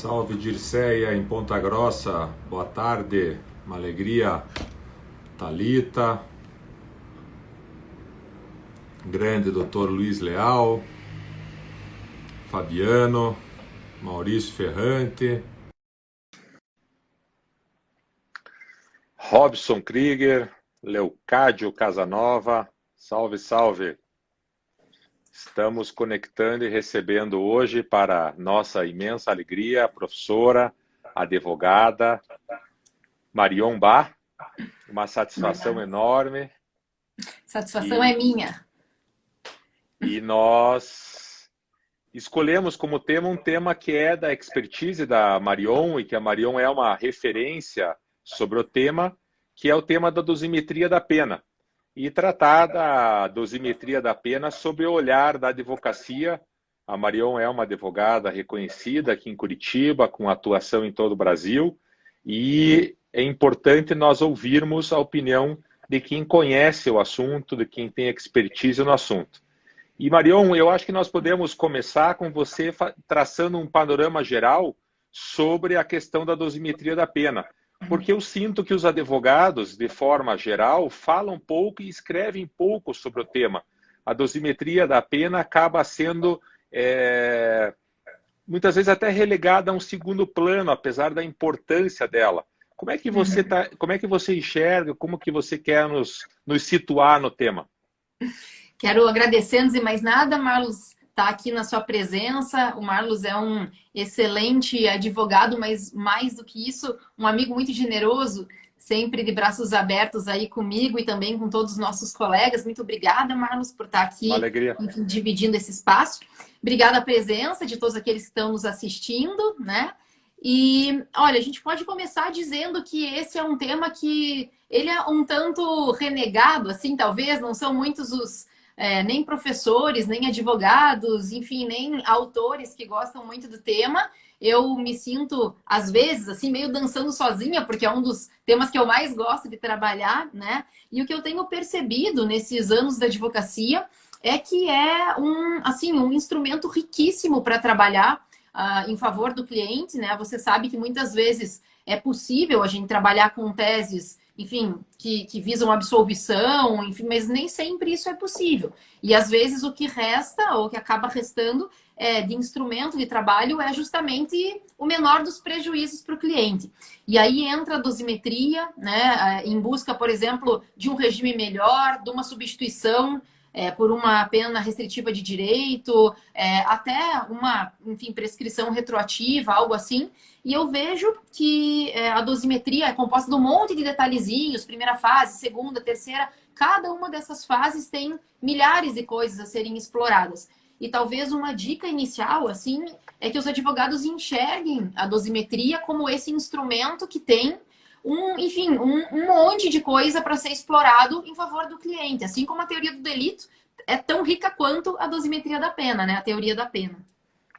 Salve Dirceia em Ponta Grossa, boa tarde, uma alegria. Thalita, grande doutor Luiz Leal, Fabiano, Maurício Ferrante, Robson Krieger, Leocádio Casanova, salve, salve. Estamos conectando e recebendo hoje, para nossa imensa alegria, a professora, advogada, Marion Bá. Uma satisfação enorme. Satisfação é minha. E nós escolhemos como tema um tema que é da expertise da Marion, e que a Marion é uma referência sobre o tema, que é o tema da dosimetria da pena. E tratar da dosimetria da pena sob o olhar da advocacia. A Marion é uma advogada reconhecida aqui em Curitiba, com atuação em todo o Brasil, e é importante nós ouvirmos a opinião de quem conhece o assunto, de quem tem expertise no assunto. E Marion, eu acho que nós podemos começar com você traçando um panorama geral sobre a questão da dosimetria da pena. Porque eu sinto que os advogados, de forma geral, falam pouco e escrevem pouco sobre o tema. A dosimetria da pena acaba sendo, muitas vezes, até relegada a um segundo plano, apesar da importância dela. Como é que você como é que você enxerga, como que você quer nos situar no tema? Quero agradecer, antes de mais nada, Marlos, tá aqui na sua presença. O Marlos é um excelente advogado, mas mais do que isso, um amigo muito generoso, sempre de braços abertos aí comigo e também com todos os nossos colegas. Muito obrigada, Marlos, por estar aqui, enfim, dividindo esse espaço. Obrigada a presença de todos aqueles que estão nos assistindo, né? E, olha, a gente pode começar dizendo que esse é um tema que ele é um tanto renegado, assim, talvez, não são muitos os nem professores, nem advogados, enfim, nem autores que gostam muito do tema. Eu me sinto, às vezes, assim, meio dançando sozinha, porque é um dos temas que eu mais gosto de trabalhar, né? E o que eu tenho percebido nesses anos da advocacia é que é um instrumento riquíssimo para trabalhar em favor do cliente, né? Você sabe que muitas vezes é possível a gente trabalhar com teses, enfim, que visam absolvição, enfim, mas nem sempre isso é possível. E às vezes o que resta, ou que acaba restando, de instrumento de trabalho é justamente o menor dos prejuízos para o cliente. E aí entra a dosimetria, né, em busca, por exemplo, de um regime melhor, de uma substituição por uma pena restritiva de direito, até uma, enfim, prescrição retroativa, algo assim. E eu vejo que a dosimetria é composta de um monte de detalhezinhos, primeira fase, segunda, terceira. Cada uma dessas fases tem milhares de coisas a serem exploradas. E talvez uma dica inicial, assim, é que os advogados enxerguem a dosimetria como esse instrumento que tem um monte de coisa para ser explorado em favor do cliente. Assim como a teoria do delito é tão rica quanto a dosimetria da pena, né? A teoria da pena.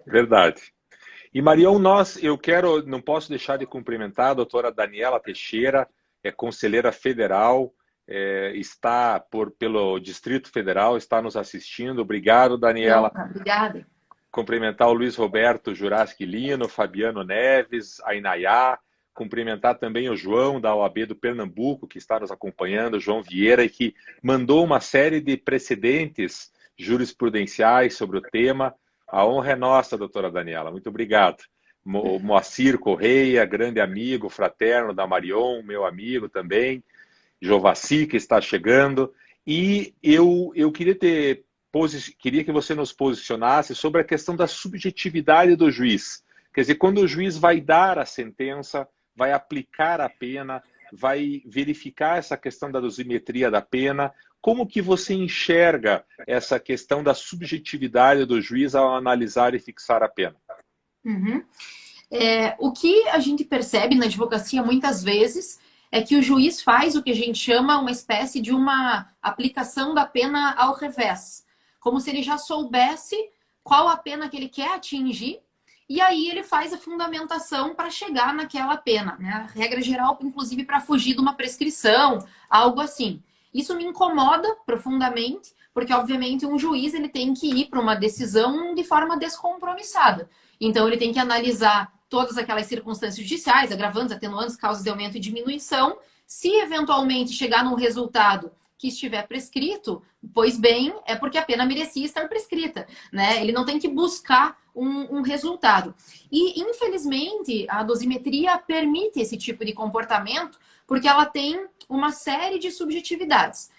Verdade. E Marion, não posso deixar de cumprimentar a doutora Daniela Teixeira, é conselheira federal, está pelo Distrito Federal, está nos assistindo. Obrigado, Daniela. Obrigada. Cumprimentar o Luiz Roberto Juraski Lino, Fabiano Neves, a Inayá. Cumprimentar também o João, da OAB do Pernambuco, que está nos acompanhando, João Vieira, e que mandou uma série de precedentes jurisprudenciais sobre o tema. A honra é nossa, doutora Daniela. Muito obrigado. Moacir Correia, grande amigo, fraterno da Marion, meu amigo também. Jovaci, que está chegando. E eu queria que você nos posicionasse sobre a questão da subjetividade do juiz. Quer dizer, quando o juiz vai dar a sentença, vai aplicar a pena, vai verificar essa questão da dosimetria da pena, como que você enxerga essa questão da subjetividade do juiz ao analisar e fixar a pena? O que a gente percebe na advocacia muitas vezes é que o juiz faz o que a gente chama uma espécie de uma aplicação da pena ao revés. Como se ele já soubesse qual a pena que ele quer atingir, e aí ele faz a fundamentação para chegar naquela pena, né? A regra geral, inclusive, para fugir de uma prescrição, algo assim. Isso me incomoda profundamente, porque, obviamente, um juiz ele tem que ir para uma decisão de forma descompromissada. Então, ele tem que analisar todas aquelas circunstâncias judiciais, agravantes, atenuantes, causas de aumento e diminuição. Se eventualmente chegar num resultado que estiver prescrito, pois bem, é porque a pena merecia estar prescrita, né? Ele não tem que buscar um resultado. E, infelizmente, a dosimetria permite esse tipo de comportamento porque ela tem uma série de subjetividades.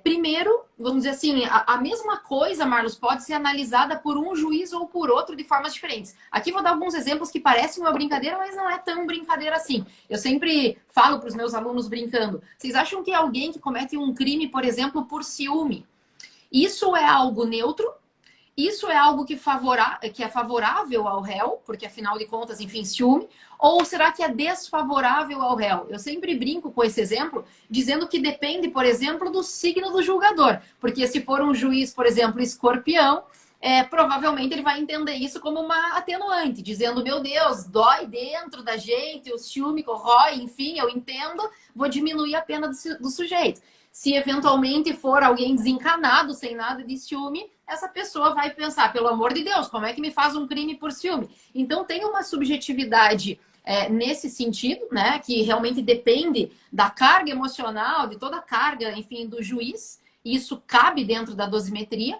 Primeiro, vamos dizer assim, a mesma coisa, Marlos, pode ser analisada por um juiz ou por outro de formas diferentes. Aqui vou dar alguns exemplos que parecem uma brincadeira, mas não é tão brincadeira assim. Eu sempre falo para os meus alunos brincando. Vocês acham que alguém que comete um crime, por exemplo, por ciúme, isso é algo neutro? Isso é algo que é favorável ao réu, porque afinal de contas, enfim, ciúme, ou será que é desfavorável ao réu? Eu sempre brinco com esse exemplo, dizendo que depende, por exemplo, do signo do julgador. Porque se for um juiz, por exemplo, escorpião, provavelmente ele vai entender isso como uma atenuante, dizendo, meu Deus, dói dentro da gente, o ciúme corrói, enfim, eu entendo, vou diminuir a pena do sujeito. Se eventualmente for alguém desencanado, sem nada de ciúme, essa pessoa vai pensar, pelo amor de Deus, como é que me faz um crime por ciúme? Então tem uma subjetividade nesse sentido, né, que realmente depende da carga emocional, de toda a carga, enfim, do juiz, e isso cabe dentro da dosimetria.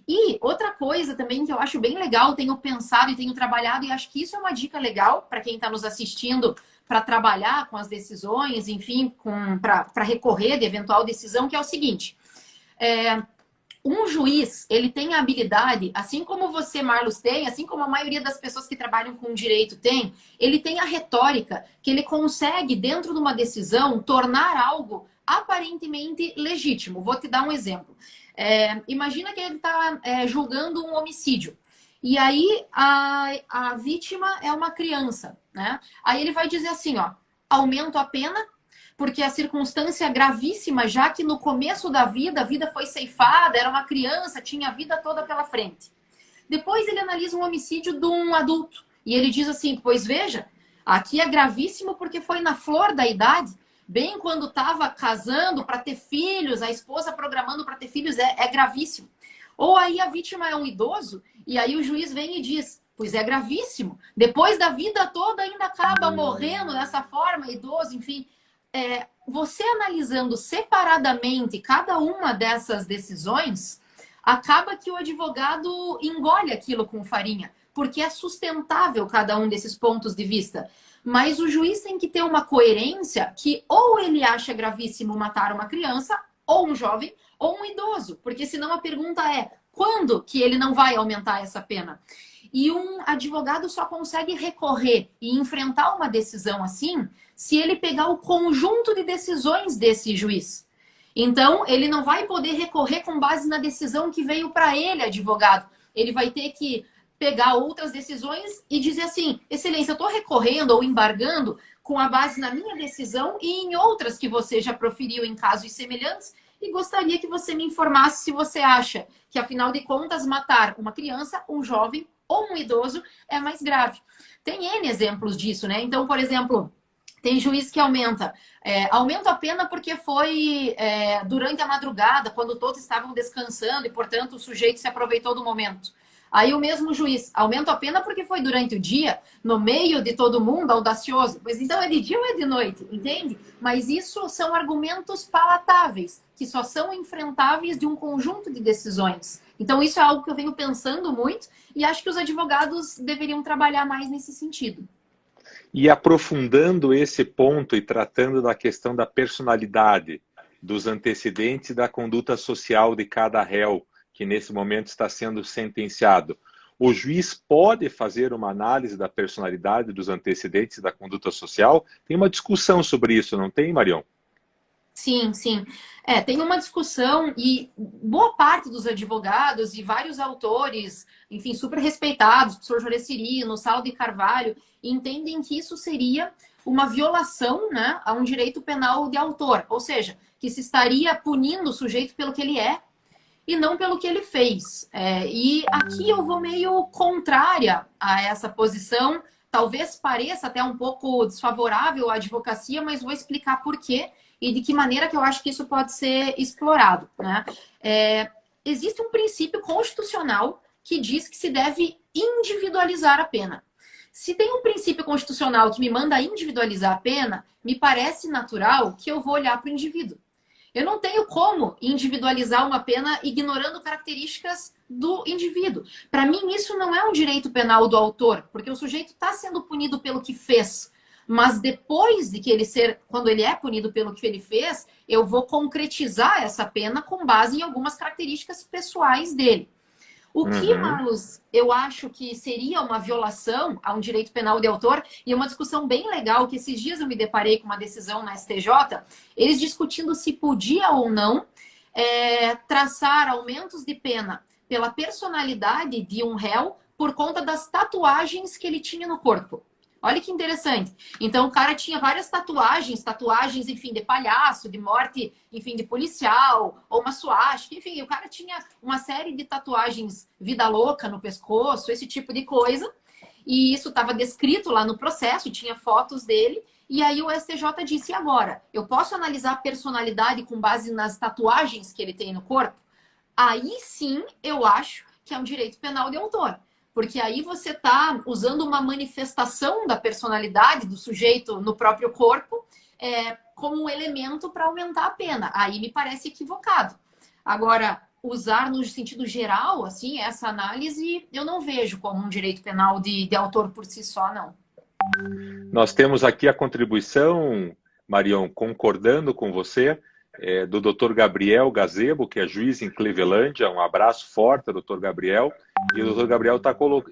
E outra coisa também que eu acho bem legal, tenho pensado e tenho trabalhado, e acho que isso é uma dica legal para quem está nos assistindo, para trabalhar com as decisões, enfim, para recorrer de eventual decisão, que é o seguinte. Um juiz, ele tem a habilidade, assim como você, Marlos, tem, assim como a maioria das pessoas que trabalham com direito tem, ele tem a retórica que ele consegue, dentro de uma decisão, tornar algo aparentemente legítimo. Vou te dar um exemplo. Imagina que ele está julgando um homicídio. E aí a vítima é uma criança, né? Aí ele vai dizer assim, ó, aumento a pena, porque a circunstância é gravíssima, já que no começo da vida, a vida foi ceifada, era uma criança, tinha a vida toda pela frente. Depois ele analisa um homicídio de um adulto. E ele diz assim, pois veja, aqui é gravíssimo porque foi na flor da idade, bem quando estava casando para ter filhos, a esposa programando para ter filhos, é gravíssimo. Ou aí a vítima é um idoso, e aí o juiz vem e diz, pois é gravíssimo. Depois da vida toda ainda acaba morrendo dessa forma, idoso, enfim. Você analisando separadamente cada uma dessas decisões, acaba que o advogado engole aquilo com farinha, porque é sustentável cada um desses pontos de vista. Mas o juiz tem que ter uma coerência que ou ele acha gravíssimo matar uma criança, ou um jovem, ou um idoso. Porque senão a pergunta é, quando que ele não vai aumentar essa pena? E um advogado só consegue recorrer e enfrentar uma decisão assim se ele pegar o conjunto de decisões desse juiz. Então, ele não vai poder recorrer com base na decisão que veio para ele, advogado. Ele vai ter que pegar outras decisões e dizer assim, excelência, eu estou recorrendo ou embargando com a base na minha decisão e em outras que você já proferiu em casos semelhantes e gostaria que você me informasse se você acha que, afinal de contas, matar uma criança, um jovem ou um idoso é mais grave. Tem N exemplos disso, né? Então, por exemplo, tem juiz que aumenta a pena porque foi durante a madrugada, quando todos estavam descansando e, portanto, o sujeito se aproveitou do momento. Aí o mesmo juiz aumenta a pena porque foi durante o dia, no meio de todo mundo, audacioso. Mas então é de dia ou é de noite, entende? Mas isso são argumentos palatáveis, que só são enfrentáveis de um conjunto de decisões. Então isso é algo que eu venho pensando muito e acho que os advogados deveriam trabalhar mais nesse sentido. E aprofundando esse ponto e tratando da questão da personalidade, dos antecedentes e da conduta social de cada réu, que nesse momento está sendo sentenciado, o juiz pode fazer uma análise da personalidade, dos antecedentes e da conduta social? Tem uma discussão sobre isso, não tem, Marion? Sim, sim. Tem uma discussão e boa parte dos advogados e vários autores, enfim, super respeitados, o professor Jorê Cirino, Saulo de Carvalho, entendem que isso seria uma violação, né, a um direito penal de autor, ou seja, que se estaria punindo o sujeito pelo que ele é e não pelo que ele fez. E aqui eu vou meio contrária a essa posição, talvez pareça até um pouco desfavorável à advocacia, mas vou explicar por quê e de que maneira que eu acho que isso pode ser explorado, né? Existe um princípio constitucional que diz que se deve individualizar a pena. Se tem um princípio constitucional que me manda individualizar a pena, me parece natural que eu vou olhar para o indivíduo. Eu não tenho como individualizar uma pena ignorando características do indivíduo. Para mim, isso não é um direito penal do autor, porque o sujeito está sendo punido pelo que fez. Mas depois de que quando ele é punido pelo que ele fez, eu vou concretizar essa pena com base em algumas características pessoais dele. O que, Marlos, eu acho que seria uma violação a um direito penal de autor, e é uma discussão bem legal, que esses dias eu me deparei com uma decisão na STJ, eles discutindo se podia ou não traçar aumentos de pena pela personalidade de um réu por conta das tatuagens que ele tinha no corpo. Olha que interessante. Então, o cara tinha várias tatuagens, enfim, de palhaço, de morte, enfim, de policial, ou uma suástica, enfim, o cara tinha uma série de tatuagens vida louca no pescoço, esse tipo de coisa. E isso estava descrito lá no processo, tinha fotos dele. E aí o STJ disse, e agora? Eu posso analisar a personalidade com base nas tatuagens que ele tem no corpo? Aí sim, eu acho que é um direito penal de autor. Porque aí você está usando uma manifestação da personalidade do sujeito no próprio corpo como um elemento para aumentar a pena. Aí me parece equivocado. Agora, usar no sentido geral, assim, essa análise, eu não vejo como um direito penal de autor por si só, não. Nós temos aqui a contribuição, Marion, concordando com você, do Dr. Gabriel Gazebo, que é juiz em Clevelândia. Um abraço forte, Dr. Gabriel. E o Dr. Gabriel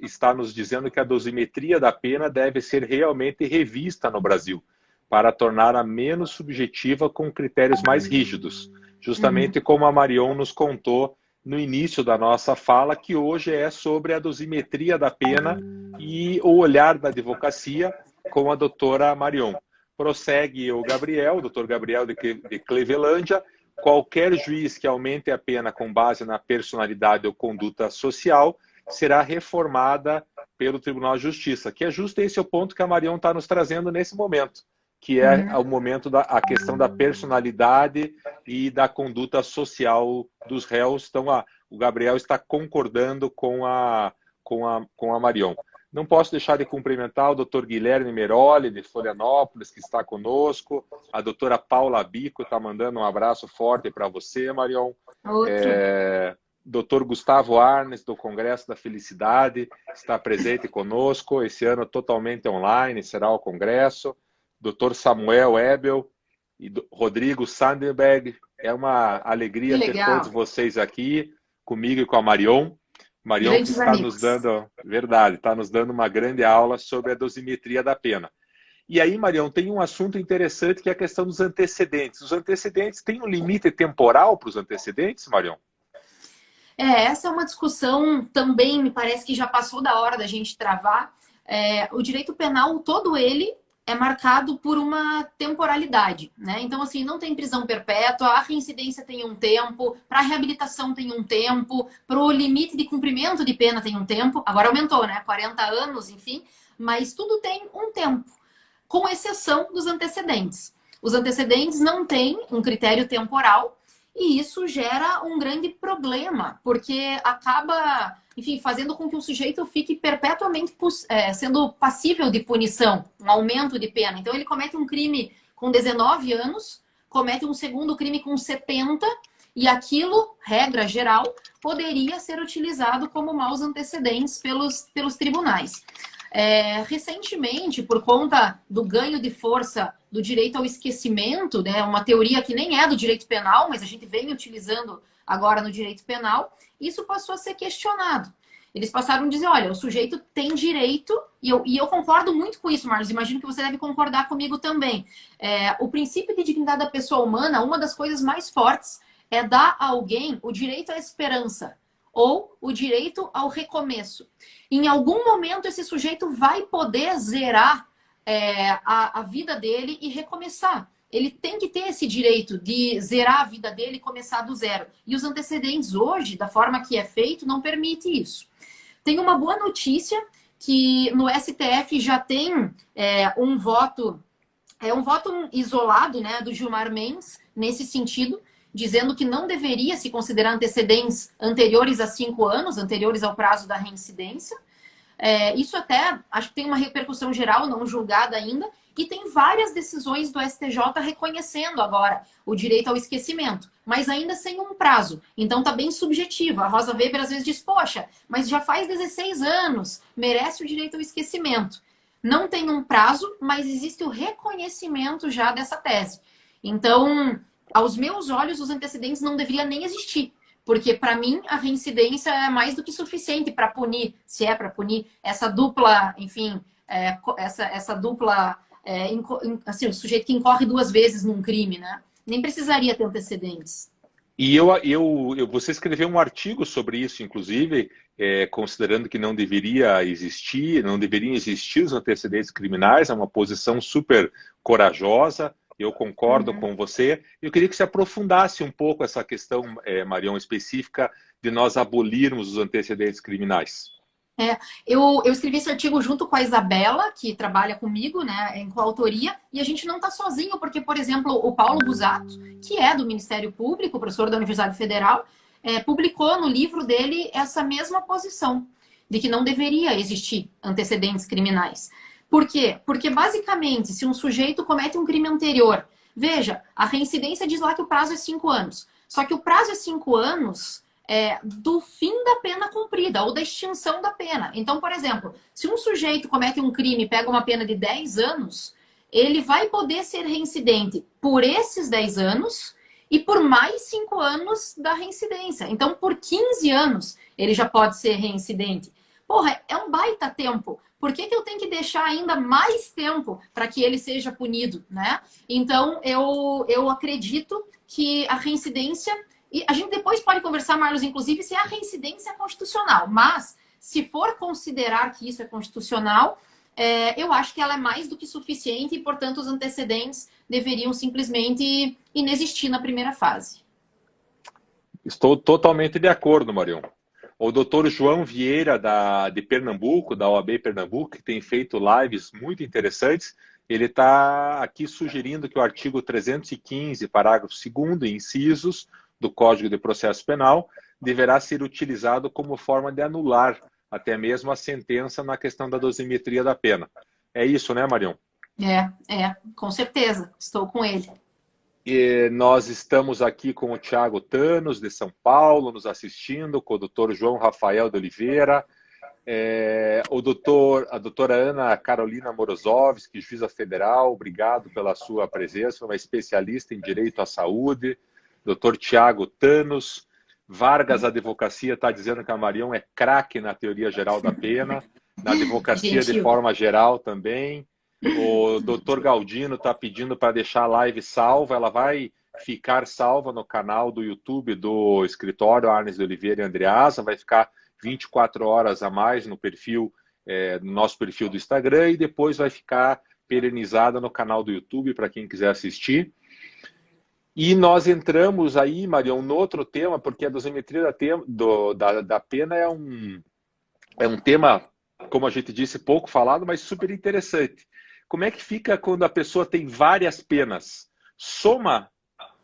está nos dizendo que a dosimetria da pena deve ser realmente revista no Brasil, para torná-la menos subjetiva com critérios mais rígidos. Justamente como a Marion nos contou no início da nossa fala, que hoje é sobre a dosimetria da pena e o olhar da advocacia com a doutora Marion. Prossegue o Gabriel, o Dr. Gabriel de Clevelândia. Qualquer juiz que aumente a pena com base na personalidade ou conduta social será reformada pelo Tribunal de Justiça, que é justo esse o ponto que a Marion está nos trazendo nesse momento, que é o momento a questão da personalidade e da conduta social dos réus. Então, o Gabriel está concordando com a Marion. Não posso deixar de cumprimentar o Dr. Guilherme Meroli, de Florianópolis, que está conosco. A doutora Paula Bico está mandando um abraço forte para você, Marion. Dr. Gustavo Arnes, do Congresso da Felicidade, está presente conosco. Esse ano totalmente online, será o Congresso. Dr. Samuel Ebel e Rodrigo Sandenberg. É uma alegria ter todos vocês aqui, comigo e com a Marion. Marion está nos dando, verdade, está nos dando uma grande aula sobre a dosimetria da pena. E aí, Marion, tem um assunto interessante que é a questão dos antecedentes. Os antecedentes têm um limite temporal para os antecedentes, Marion? Essa é uma discussão também, me parece que já passou da hora da gente travar. O direito penal, todo ele, é marcado por uma temporalidade, né? Então, assim, não tem prisão perpétua, a reincidência tem um tempo, para a reabilitação tem um tempo, para o limite de cumprimento de pena tem um tempo, agora aumentou, né? 40 anos, enfim, mas tudo tem um tempo, com exceção dos antecedentes. Os antecedentes não têm um critério temporal e isso gera um grande problema, porque acaba, enfim, fazendo com que o sujeito fique perpetuamente sendo passível de punição, um aumento de pena. Então, ele comete um crime com 19 anos, comete um segundo crime com 70, e aquilo, regra geral, poderia ser utilizado como maus antecedentes pelos tribunais. Recentemente, por conta do ganho de força do direito ao esquecimento, né, uma teoria que nem é do direito penal, mas a gente vem utilizando agora no direito penal, isso passou a ser questionado. Eles passaram a dizer, olha, o sujeito tem direito, e eu concordo muito com isso, Marlos, imagino que você deve concordar comigo também. O princípio de dignidade da pessoa humana, uma das coisas mais fortes é dar a alguém o direito à esperança, ou o direito ao recomeço. Em algum momento, esse sujeito vai poder zerar a vida dele e recomeçar. Ele tem que ter esse direito de zerar a vida dele e começar do zero. E os antecedentes hoje, da forma que é feito, não permite isso. Tem uma boa notícia que no STF já tem um voto isolado, né, do Gilmar Mendes, nesse sentido, dizendo que não deveria se considerar antecedentes anteriores a 5 anos, anteriores ao prazo da reincidência. Isso até, acho que tem uma repercussão geral, não julgada ainda, e tem várias decisões do STJ reconhecendo agora o direito ao esquecimento, mas ainda sem um prazo. Então tá bem subjetivo. A Rosa Weber às vezes diz, poxa, mas já faz 16 anos, merece o direito ao esquecimento. Não tem um prazo, mas existe o reconhecimento já dessa tese. Então, aos meus olhos, os antecedentes não deveriam nem existir. Porque, para mim, a reincidência é mais do que suficiente para punir, se é para punir, essa dupla, enfim, essa dupla, assim, o sujeito que incorre duas vezes num crime, né? Nem precisaria ter antecedentes. E você escreveu um artigo sobre isso, inclusive, considerando que não deveria existir, não deveriam existir os antecedentes criminais, é uma posição super corajosa. Eu concordo com você. Eu queria que você aprofundasse um pouco essa questão, Marião, específica de nós abolirmos os antecedentes criminais. Eu escrevi esse artigo junto com a Isabela, que trabalha comigo, né, em coautoria, e a gente não está sozinho, porque, por exemplo, o Paulo Busato, que é do Ministério Público, professor da Universidade Federal, publicou no livro dele essa mesma posição, de que não deveria existir antecedentes criminais. Por quê? Porque, basicamente, se um sujeito comete um crime anterior, veja, a reincidência diz lá que o prazo é 5 anos. Só que o prazo é 5 anos do fim da pena cumprida ou da extinção da pena. Então, por exemplo, se um sujeito comete um crime e pega uma pena de 10 anos, ele vai poder ser reincidente por esses 10 anos e por mais 5 anos da reincidência. Então, por 15 anos, ele já pode ser reincidente. Porra, é um baita tempo. Por que eu tenho que deixar ainda mais tempo para que ele seja punido, né? Então, eu acredito que a reincidência... E a gente depois pode conversar, Marlos, inclusive, se a reincidência é constitucional. Mas, se for considerar que isso é constitucional, eu acho que ela é mais do que suficiente e, portanto, os antecedentes deveriam simplesmente inexistir na primeira fase. Estou totalmente de acordo, Marião. O doutor João Vieira, de Pernambuco, da OAB Pernambuco, que tem feito lives muito interessantes, ele está aqui sugerindo que o artigo 315, parágrafo 2º, incisos do Código de Processo Penal, deverá ser utilizado como forma de anular até mesmo a sentença na questão da dosimetria da pena. É isso, né, Marião? Com certeza. Estou com ele. E nós estamos aqui com o Tiago Thanos, de São Paulo, nos assistindo, com o doutor João Rafael de Oliveira, a doutora Ana Carolina Morozovski, juíza federal, obrigado pela sua presença, uma especialista em direito à saúde, doutor Tiago Thanos, Vargas Advocacia está dizendo que a Marião é craque na teoria geral da pena, na advocacia de forma geral também. O doutor Galdino está pedindo para deixar a live salva. Ela vai ficar salva no canal do YouTube do escritório Arnes de Oliveira e Andreasa. Vai ficar 24 horas a mais no perfil, no nosso perfil do Instagram, e depois vai ficar perenizada no canal do YouTube para quem quiser assistir. E nós entramos aí, Marião, no outro tema, porque a dosimetria da pena é um tema, como a gente disse, pouco falado, mas super interessante. Como é que fica quando a pessoa tem várias penas? Soma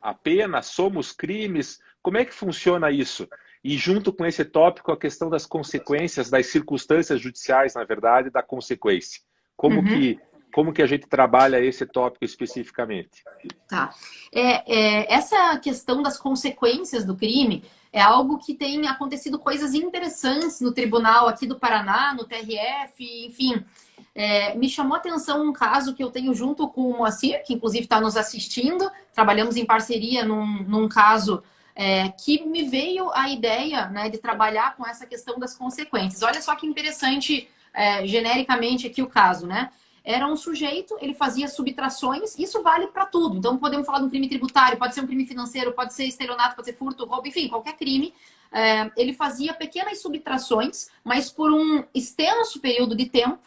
a pena, soma os crimes? Como é que funciona isso? E junto com esse tópico, a questão das consequências, das circunstâncias judiciais, na verdade, da consequência. Como que a gente trabalha esse tópico especificamente? Tá. Essa questão das consequências do crime é algo que tem acontecido coisas interessantes no tribunal aqui do Paraná, no TRF, enfim... me chamou a atenção um caso que eu tenho junto com o Moacir, que inclusive está nos assistindo. Trabalhamos em parceria num caso que me veio a ideia, né, de trabalhar com essa questão das consequências. Olha só que interessante, genericamente aqui o caso, né? Era um sujeito, ele fazia subtrações, isso vale para tudo. Então podemos falar de um crime tributário, pode ser um crime financeiro, pode ser estelionato, pode ser furto, roubo, enfim, qualquer crime. Ele fazia pequenas subtrações, mas por um extenso período de tempo.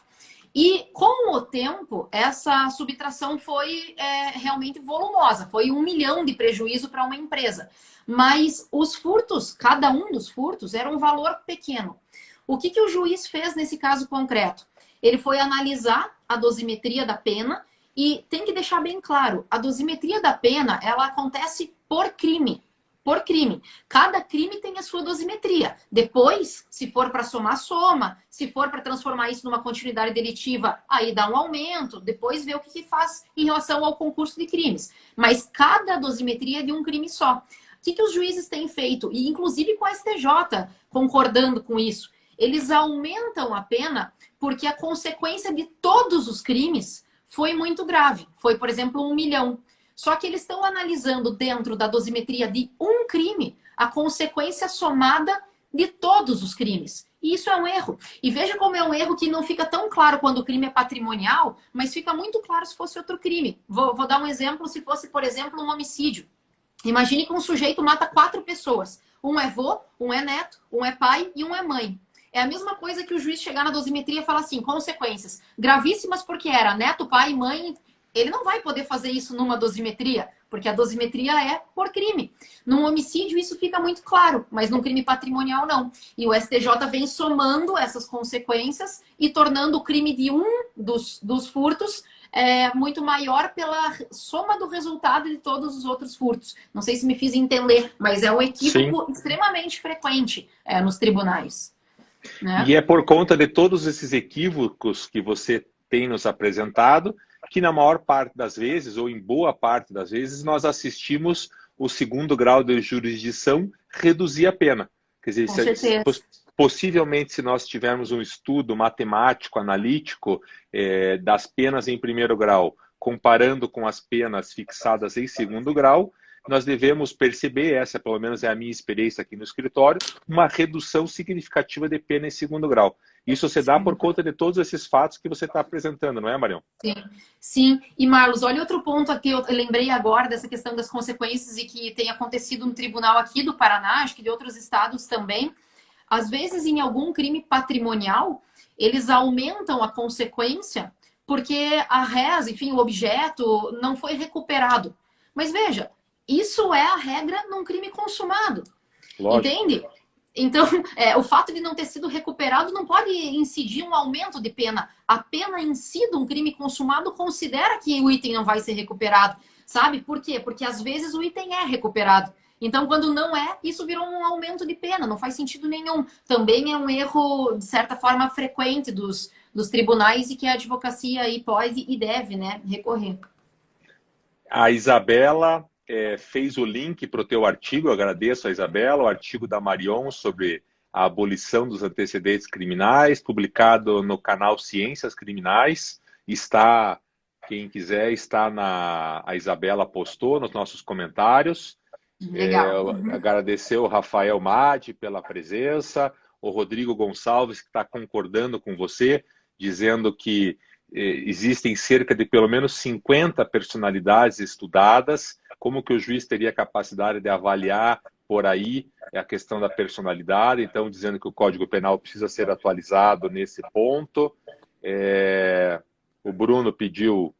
E com o tempo, essa subtração foi realmente volumosa. Foi 1 milhão de prejuízo para uma empresa. Mas os furtos, cada um dos furtos, era um valor pequeno. O que o juiz fez nesse caso concreto? Ele foi analisar a dosimetria da pena e tem que deixar bem claro, a dosimetria da pena, ela acontece por crime. por crime. Cada crime tem a sua dosimetria. Depois, se for para somar, soma. Se for para transformar isso numa continuidade delitiva, aí dá um aumento. Depois vê o que faz em relação ao concurso de crimes. Mas cada dosimetria é de um crime só. O que os juízes têm feito? E inclusive com a STJ concordando com isso. Eles aumentam a pena porque a consequência de todos os crimes foi muito grave. Foi, por exemplo, 1 milhão. Só que eles estão analisando dentro da dosimetria de um crime a consequência somada de todos os crimes. E isso é um erro. E veja como é um erro que não fica tão claro quando o crime é patrimonial, mas fica muito claro se fosse outro crime. Vou dar um exemplo, se fosse, por exemplo, um homicídio. Imagine que um sujeito mata 4 pessoas. Um é vô, um é neto, um é pai e um é mãe. É a mesma coisa que o juiz chegar na dosimetria e falar assim, consequências gravíssimas porque era neto, pai, mãe. Ele não vai poder fazer isso numa dosimetria, porque a dosimetria é por crime. Num homicídio isso fica muito claro, mas num crime patrimonial não. E o STJ vem somando essas consequências e tornando o crime de um dos furtos muito maior pela soma do resultado de todos os outros furtos. Não sei se me fiz entender, mas é um equívoco extremamente frequente nos tribunais. Né? E é por conta de todos esses equívocos que você tem nos apresentado que na maior parte das vezes, ou em boa parte das vezes, nós assistimos o segundo grau de jurisdição reduzir a pena. Quer dizer, possivelmente, se nós tivermos um estudo matemático, analítico das penas em primeiro grau, comparando com as penas fixadas em segundo grau, nós devemos perceber, essa pelo menos é a minha experiência aqui no escritório, uma redução significativa de pena em segundo grau. Isso se dá por conta de todos esses fatos que você está apresentando, não é, Marião? Sim, sim. E, Marlos, olha outro ponto aqui, eu lembrei agora dessa questão das consequências e que tem acontecido no tribunal aqui do Paraná, acho que de outros estados também. Às vezes, em algum crime patrimonial, eles aumentam a consequência porque a res, enfim, o objeto não foi recuperado. Mas veja, isso é a regra num crime consumado. Lógico. Entende? Então, o fato de não ter sido recuperado não pode incidir um aumento de pena. A pena em si de um crime consumado considera que o item não vai ser recuperado. Sabe? Por quê? Porque às vezes o item é recuperado. Então, quando não é, isso virou um aumento de pena. Não faz sentido nenhum. Também é um erro, de certa forma, frequente dos tribunais e que a advocacia aí pode e deve, né, recorrer. A Isabela fez o link para o teu artigo, eu agradeço a Isabela, o artigo da Marion sobre a abolição dos antecedentes criminais, publicado no canal Ciências Criminais. Está, quem quiser, a Isabela postou nos nossos comentários. Legal. Agradecer o Rafael Madi pela presença, o Rodrigo Gonçalves, que está concordando com você, dizendo que existem cerca de pelo menos 50 personalidades estudadas. Como que o juiz teria capacidade de avaliar por aí a questão da personalidade? Então, dizendo que o Código Penal precisa ser atualizado nesse ponto. O Bruno pediu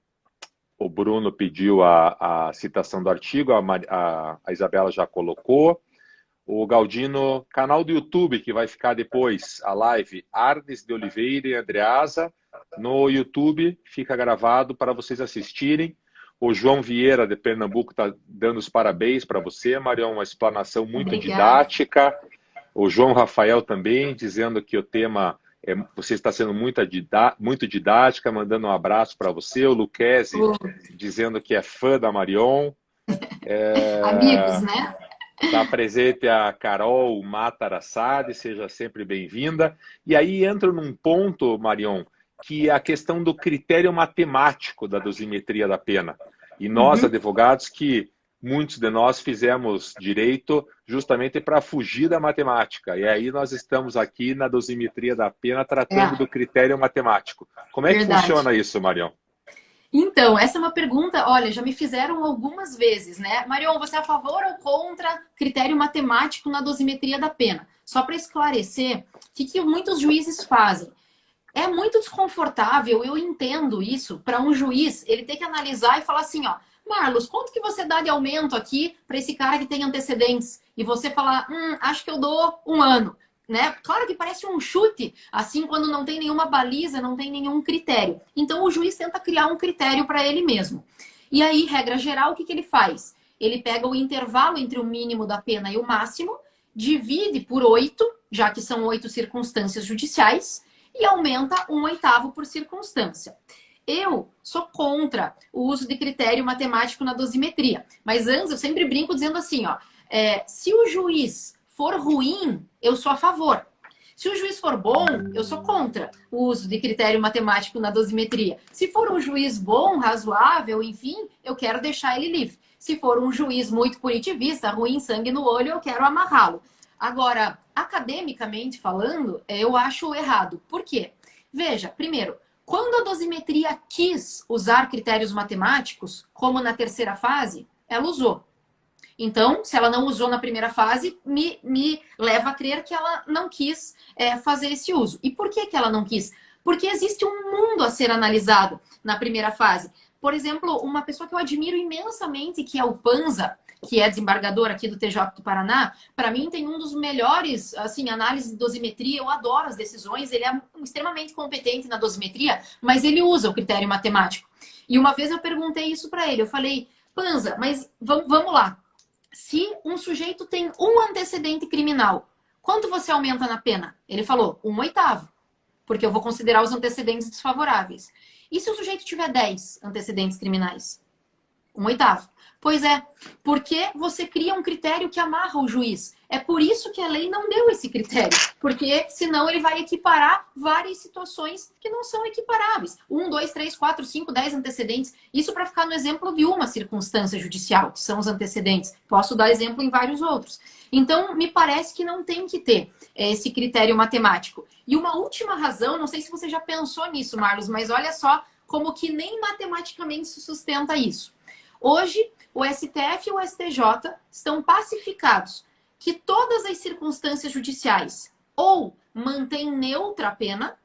a citação do artigo, a Isabela já colocou. O Galdino, canal do YouTube, que vai ficar depois, a live Arnes de Oliveira e Andreasa, no YouTube, fica gravado para vocês assistirem. O João Vieira, de Pernambuco, está dando os parabéns para você, Marião, uma explanação muito didática. O João Rafael também, dizendo que o tema, você está sendo muito didática, mandando um abraço para você. O Luquezzi, dizendo que é fã da Marion. Amigos, né? Está presente a Carol Matarassade, seja sempre bem-vinda. E aí entra num ponto, Marion, que é a questão do critério matemático da dosimetria da pena. E nós, advogados, que muitos de nós fizemos direito justamente para fugir da matemática. E aí nós estamos aqui na dosimetria da pena tratando do critério matemático. Como é que funciona isso, Marion? Então, essa é uma pergunta, olha, já me fizeram algumas vezes, né? Marion, você é a favor ou contra critério matemático na dosimetria da pena? Só para esclarecer, o que muitos juízes fazem? É muito desconfortável, eu entendo isso, para um juiz, ele ter que analisar e falar assim, ó, Marlos, quanto que você dá de aumento aqui para esse cara que tem antecedentes? E você falar, acho que eu dou 1 ano. Né? Claro que parece um chute, assim, quando não tem nenhuma baliza, não tem nenhum critério. Então, o juiz tenta criar um critério para ele mesmo. E aí, regra geral, o que ele faz? Ele pega o intervalo entre o mínimo da pena e o máximo, divide por 8, já que são 8 circunstâncias judiciais, e aumenta 1/8 por circunstância. Eu sou contra o uso de critério matemático na dosimetria. Mas antes eu sempre brinco dizendo assim, ó, se o juiz for ruim, eu sou a favor. Se o juiz for bom, eu sou contra o uso de critério matemático na dosimetria. Se for um juiz bom, razoável, enfim, eu quero deixar ele livre. Se for um juiz muito punitivista, ruim, sangue no olho, eu quero amarrá-lo. Agora, academicamente falando, eu acho errado. Por quê? Veja, primeiro, quando a dosimetria quis usar critérios matemáticos, como na terceira fase, ela usou. Então, se ela não usou na primeira fase, me leva a crer que ela não quis fazer esse uso. E por que ela não quis? Porque existe um mundo a ser analisado na primeira fase. Por exemplo, uma pessoa que eu admiro imensamente, que é o Panza, que é desembargador aqui do TJ do Paraná, para mim tem um dos melhores, assim, análises de dosimetria. Eu adoro as decisões, ele é extremamente competente na dosimetria, mas ele usa o critério matemático. E uma vez eu perguntei isso para ele, eu falei, Panza, mas vamos lá. Se um sujeito tem um antecedente criminal, quanto você aumenta na pena? Ele falou, 1/8, porque eu vou considerar os antecedentes desfavoráveis. E se o sujeito tiver 10 antecedentes criminais? 1/8. Pois é, porque você cria um critério que amarra o juiz. É por isso que a lei não deu esse critério. Porque senão ele vai equiparar várias situações que não são equiparáveis. 1, 2, 3, 4, 5, 10 antecedentes. Isso para ficar no exemplo de uma circunstância judicial, que são os antecedentes. Posso dar exemplo em vários outros. Então, me parece que não tem que ter esse critério matemático. E uma última razão, não sei se você já pensou nisso, Marlos, mas olha só como que nem matematicamente se sustenta isso. Hoje, o STF e o STJ estão pacificados que todas as circunstâncias judiciais ou mantêm neutra a pena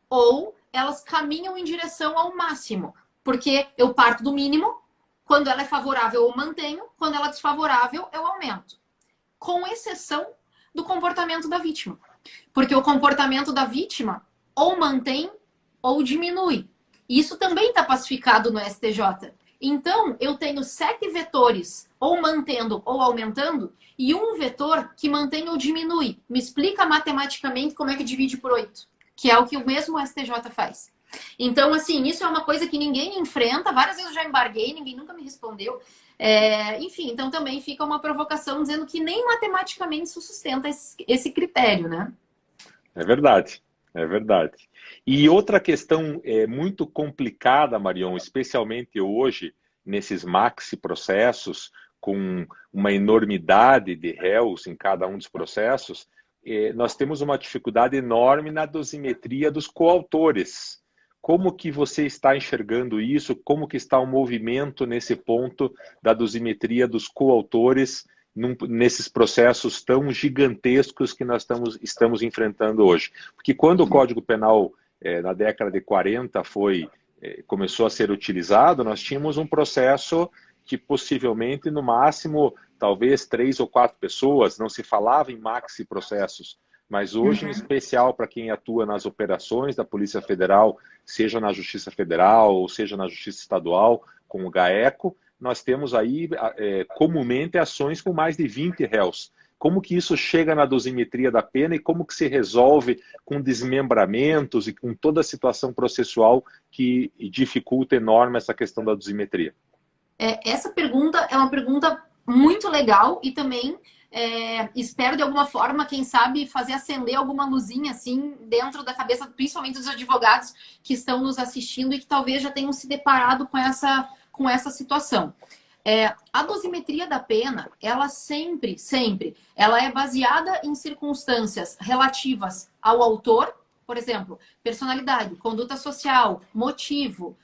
ou elas caminham em direção ao máximo. Porque eu parto do mínimo, quando ela é favorável eu mantenho, quando ela é desfavorável eu aumento. Com exceção do comportamento da vítima. Porque o comportamento da vítima ou mantém ou diminui. Isso também está pacificado no STJ. Então, eu tenho 7 vetores, ou mantendo ou aumentando, e um vetor que mantém ou diminui. Me explica matematicamente como é que divide por 8, que é o que o mesmo STJ faz. Então, assim, isso é uma coisa que ninguém enfrenta. Várias vezes eu já embarguei, ninguém nunca me respondeu. Enfim, então também fica uma provocação dizendo que nem matematicamente se sustenta esse critério, né? É verdade, é verdade. E outra questão muito complicada, Marion, especialmente hoje, nesses maxi processos, com uma enormidade de réus em cada um dos processos, nós temos uma dificuldade enorme na dosimetria dos coautores. Como que você está enxergando isso? Como que está o movimento nesse ponto da dosimetria dos coautores nesses processos tão gigantescos que nós estamos enfrentando hoje? Porque quando o Código Penal, na década de 40, começou a ser utilizado, nós tínhamos um processo que possivelmente, no máximo, talvez 3 ou 4 pessoas, não se falava em maxi processos. Mas hoje, em especial para quem atua nas operações da Polícia Federal, seja na Justiça Federal ou seja na Justiça Estadual, com o GAECO, nós temos aí comumente ações com mais de 20 réus. Como que isso chega na dosimetria da pena e como que se resolve com desmembramentos e com toda a situação processual que dificulta enorme essa questão da dosimetria? Essa pergunta é uma pergunta muito legal e também espero de alguma forma, quem sabe, fazer acender alguma luzinha assim dentro da cabeça, principalmente dos advogados que estão nos assistindo e que talvez já tenham se deparado com essa situação. A dosimetria da pena, ela sempre, ela é baseada em circunstâncias relativas ao autor, por exemplo, personalidade, conduta social, motivo,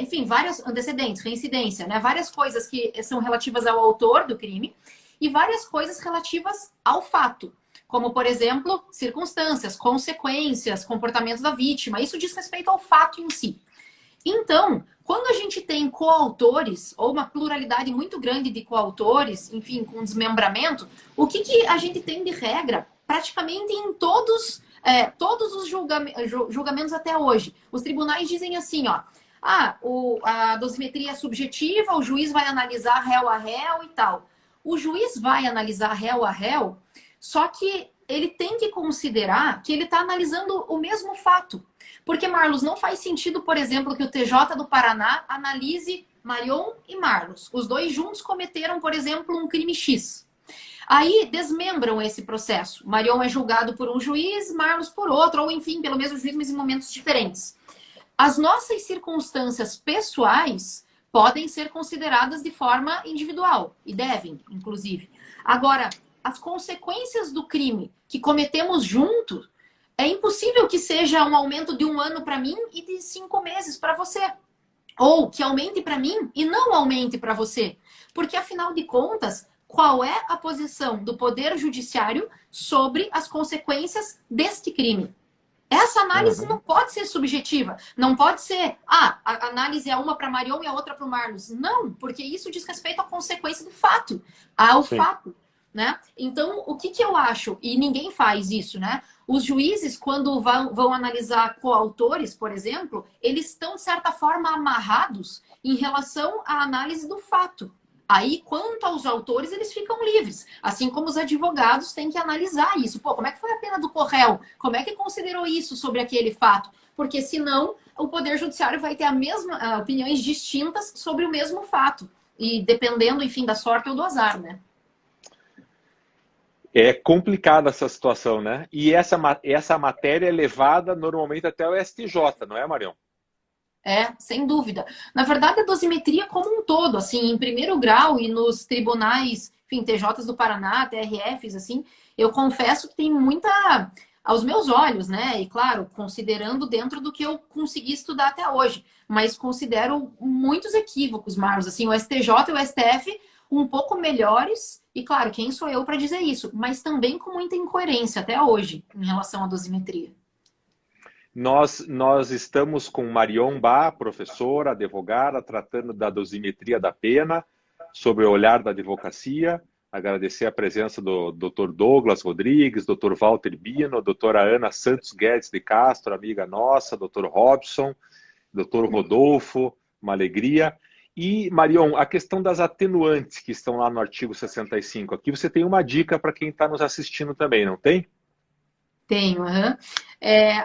enfim, vários antecedentes, reincidência, né? Várias coisas que são relativas ao autor do crime e várias coisas relativas ao fato, como, por exemplo, circunstâncias, consequências, comportamento da vítima. Isso diz respeito ao fato em si. Então, quando a gente tem coautores, ou uma pluralidade muito grande de coautores, enfim, com desmembramento, o que a gente tem de regra praticamente em todos os julgamentos até hoje? Os tribunais dizem assim, ó, a dosimetria é subjetiva, o juiz vai analisar réu a réu e tal. O juiz vai analisar réu a réu, só que ele tem que considerar que ele está analisando o mesmo fato. Porque, Marlos, não faz sentido, por exemplo, que o TJ do Paraná analise Marion e Marlos. Os dois juntos cometeram, por exemplo, um crime X. Aí desmembram esse processo. Marion é julgado por um juiz, Marlos por outro, ou enfim, pelo mesmo juiz, mas em momentos diferentes. As nossas circunstâncias pessoais podem ser consideradas de forma individual, e devem, inclusive. Agora, as consequências do crime que cometemos juntos, é impossível que seja um aumento de 1 ano para mim e de 5 meses para você. Ou que aumente para mim e não aumente para você. Porque, afinal de contas, qual é a posição do Poder Judiciário sobre as consequências deste crime? Essa análise não pode ser subjetiva. Não pode ser, a análise é uma para Marion e a outra para o Marlos. Não, porque isso diz respeito à consequência do fato, ao Sim. fato. Né? Então, o que eu acho? E ninguém faz isso, né? Os juízes, quando vão analisar coautores, por exemplo, eles estão, de certa forma, amarrados em relação à análise do fato. Aí, quanto aos autores, eles ficam livres. Assim como os advogados têm que analisar isso. Pô, como é que foi a pena do Corréu? Como é que considerou isso sobre aquele fato? Porque, senão, o Poder Judiciário vai ter opiniões distintas sobre o mesmo fato. E dependendo, enfim, da sorte ou do azar, né? É complicada essa situação, né? E essa matéria é levada normalmente até o STJ, não é, Marião? É, sem dúvida. Na verdade, a dosimetria como um todo, assim, em primeiro grau e nos tribunais, enfim, TJs do Paraná, TRFs, assim, eu confesso que tem muita, aos meus olhos, né? E claro, considerando dentro do que eu consegui estudar até hoje, mas considero muitos equívocos, Marlos, assim, o STJ e o STF um pouco melhores, e claro, quem sou eu para dizer isso, mas também com muita incoerência até hoje em relação à dosimetria. Nós estamos com Marion Bá, professora, advogada, tratando da dosimetria da pena, sobre o olhar da advocacia. Agradecer a presença do Dr. Douglas Rodrigues, Dr. Walter Bino, doutora Ana Santos Guedes de Castro, amiga nossa, Dr. Robson, Dr. Rodolfo, uma alegria. E, Marion, a questão das atenuantes que estão lá no artigo 65. Aqui você tem uma dica para quem está nos assistindo também, não tem? Tenho, uhum.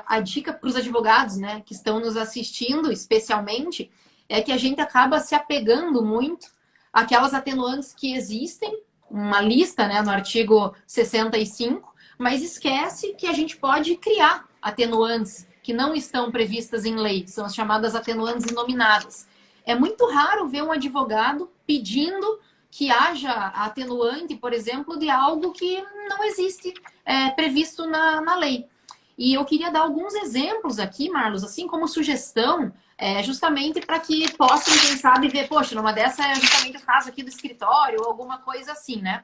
A dica para os advogados, né, que estão nos assistindo, especialmente, é que a gente acaba se apegando muito àquelas atenuantes que existem, uma lista, né, no artigo 65, mas esquece que a gente pode criar atenuantes que não estão previstas em lei, são as chamadas atenuantes inominadas. É muito raro ver um advogado pedindo que haja atenuante, por exemplo, de algo que não existe previsto na lei. E eu queria dar alguns exemplos aqui, Marlos, assim como sugestão, justamente para que possam, quem sabe, ver, poxa, numa dessa é justamente o caso aqui do escritório, ou alguma coisa assim, né?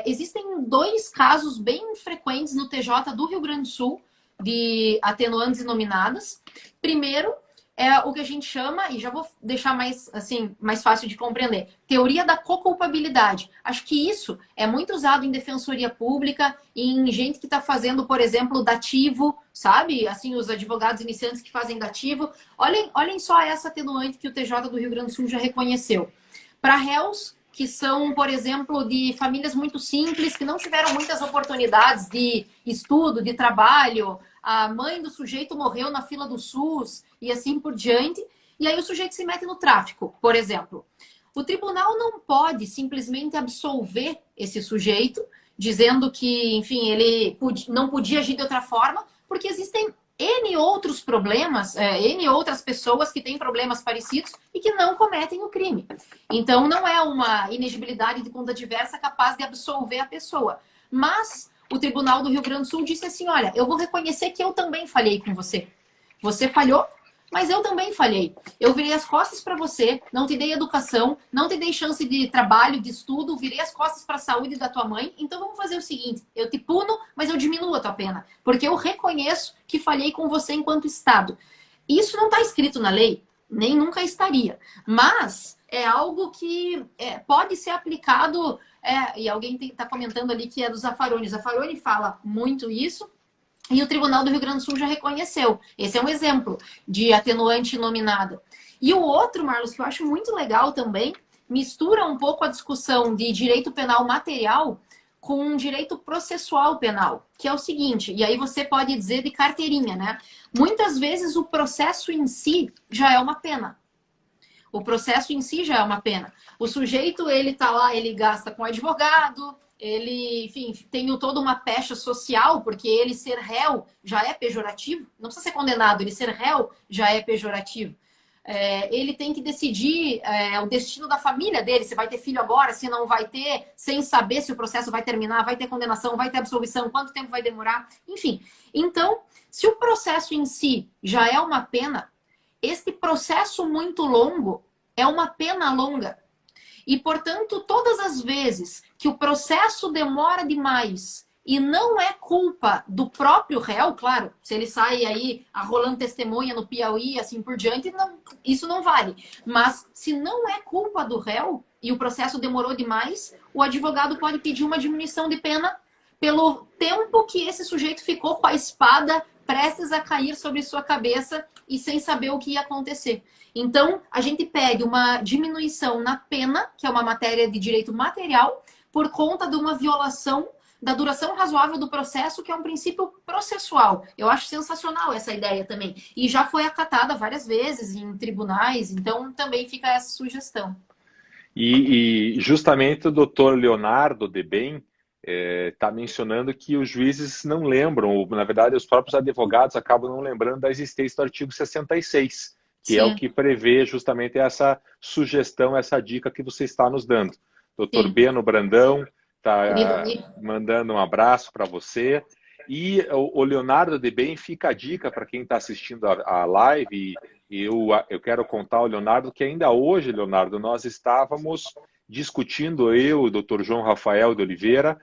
Existem 2 casos bem frequentes no TJ do Rio Grande do Sul de atenuantes inominadas. Primeiro, é o que a gente chama, e já vou deixar mais fácil de compreender, teoria da coculpabilidade. Acho que isso é muito usado em defensoria pública, em gente que está fazendo, por exemplo, dativo, sabe? Assim, os advogados iniciantes que fazem dativo. Olhem só essa atenuante que o TJ do Rio Grande do Sul já reconheceu. Para réus que são, por exemplo, de famílias muito simples, que não tiveram muitas oportunidades de estudo, de trabalho, a mãe do sujeito morreu na fila do SUS e assim por diante, e aí o sujeito se mete no tráfico, por exemplo. O tribunal não pode simplesmente absolver esse sujeito, dizendo que, enfim, ele não podia agir de outra forma, porque existem N outros problemas, N outras pessoas que têm problemas parecidos e que não cometem o crime. Então, não é uma inegibilidade de conduta diversa capaz de absolver a pessoa. Mas o Tribunal do Rio Grande do Sul disse assim, olha, eu vou reconhecer que eu também falhei com você. Você falhou, mas eu também falhei. Eu virei as costas para você, não te dei educação, não te dei chance de trabalho, de estudo, virei as costas para a saúde da tua mãe. Então vamos fazer o seguinte, eu te puno, mas eu diminuo a tua pena. Porque eu reconheço que falhei com você enquanto Estado. Isso não está escrito na lei, nem nunca estaria. Mas é algo que pode ser aplicado, e alguém está comentando ali que é do Zaffaroni. O Zaffaroni fala muito isso. E o Tribunal do Rio Grande do Sul já reconheceu. Esse é um exemplo de atenuante nominada. E o outro, Marlos, que eu acho muito legal também, mistura um pouco a discussão de direito penal material com direito processual penal, que é o seguinte, e aí você pode dizer de carteirinha, né? Muitas vezes o processo em si já é uma pena. O processo em si já é uma pena. O sujeito, ele tá lá, ele gasta com advogado, ele, enfim, tem toda uma pecha social, porque ele ser réu já é pejorativo. Não precisa ser condenado, ele ser réu já é pejorativo. Ele tem que decidir o destino da família dele, se vai ter filho agora, se não vai ter, sem saber se o processo vai terminar, vai ter condenação, vai ter absolvição, quanto tempo vai demorar, enfim. Então, se o processo em si já é uma pena, este processo muito longo é uma pena longa. E, portanto, todas as vezes que o processo demora demais e não é culpa do próprio réu, claro, se ele sai aí arrolando testemunha no Piauí, assim por diante, não, isso não vale. Mas se não é culpa do réu e o processo demorou demais, o advogado pode pedir uma diminuição de pena pelo tempo que esse sujeito ficou com a espada prestes a cair sobre sua cabeça e sem saber o que ia acontecer. Então, a gente pede uma diminuição na pena, que é uma matéria de direito material, por conta de uma violação da duração razoável do processo, que é um princípio processual. Eu acho sensacional essa ideia também. E já foi acatada várias vezes em tribunais, então também fica essa sugestão. E justamente o doutor Leonardo Debem está mencionando que os juízes não lembram, ou, na verdade, os próprios advogados acabam não lembrando da existência do artigo 66, que é o que prevê justamente essa sugestão, essa dica que você está nos dando. Doutor Beno Brandão está mandando um abraço para você. E o Leonardo Debem, fica a dica para quem está assistindo a live, e eu quero contar ao Leonardo que ainda hoje, Leonardo, nós estávamos discutindo, eu e o doutor João Rafael de Oliveira,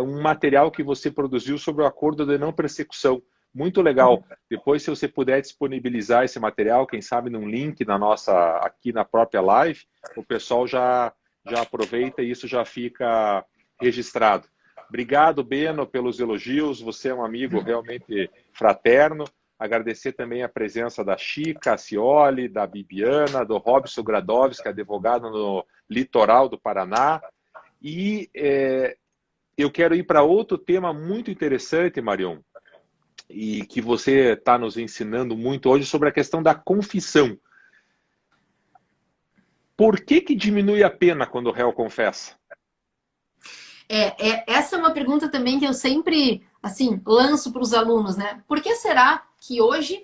um material que você produziu sobre o acordo de não persecução. Muito legal. Depois, se você puder disponibilizar esse material, quem sabe num link aqui na própria live, o pessoal já aproveita e isso já fica registrado. Obrigado, Beno, pelos elogios. Você é um amigo realmente fraterno. Agradecer também a presença da Chica Cioli, da Bibiana, do Robson Gradovski, advogado no litoral do Paraná. E eu quero ir para outro tema muito interessante, Marion, e que você está nos ensinando muito hoje, sobre a questão da confissão. Por que diminui a pena quando o réu confessa? Essa é uma pergunta também que eu sempre, assim, lanço para os alunos, né? Por que será que hoje,